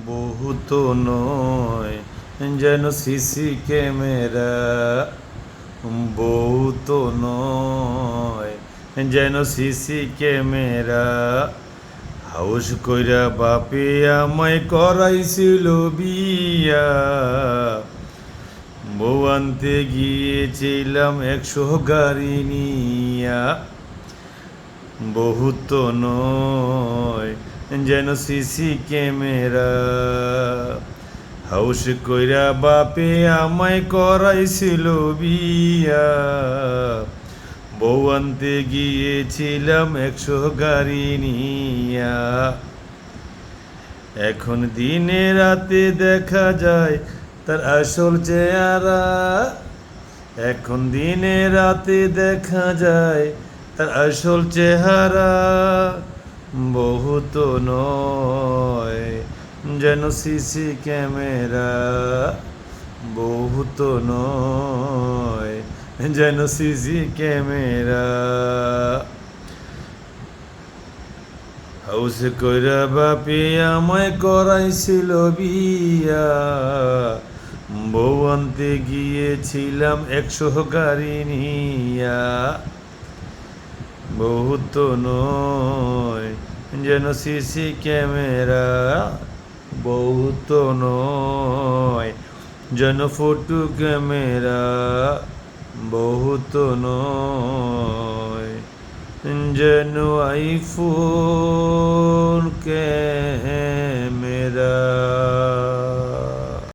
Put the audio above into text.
বহুত নয় যেন সিসি ক্যামেরা, বহুত নয় যেন সিসি ক্যামেরা। হাউস কইরা বাপে আমায় করাইছিল বিয়া, বউ আনতে গিয়েছিলাম 100 গাড়ি নিয়া। বহুত নয় যেন সিসি ক্যামেরা, হাউস কইরা বাপে আমায় করাইছিল বিয়া, বউ আনতে গিয়েছিলাম 100 গাড়ি নিয়া। এখন দিনে রাতে দেখা যায় তার আসল চেহারা, এখন দিনে রাতে দেখা যায় তার আসল চেহারা। বহুত নয় যেন সিসি ক্যামেরা, বহুত নয় যেন সিসি ক্যামেরা। হাউস কইরা বাপি আমায় করাইছিল বিয়া, বউ আনতে গিয়েছিলাম 100 গাড়ি নিয়া। বহুত নয় যেন সিসি ক্যামেরা, বহুত নয় যেন ফটো ক্যামেরা, বহুত নয় যেন আইফোন ক্যামেরা।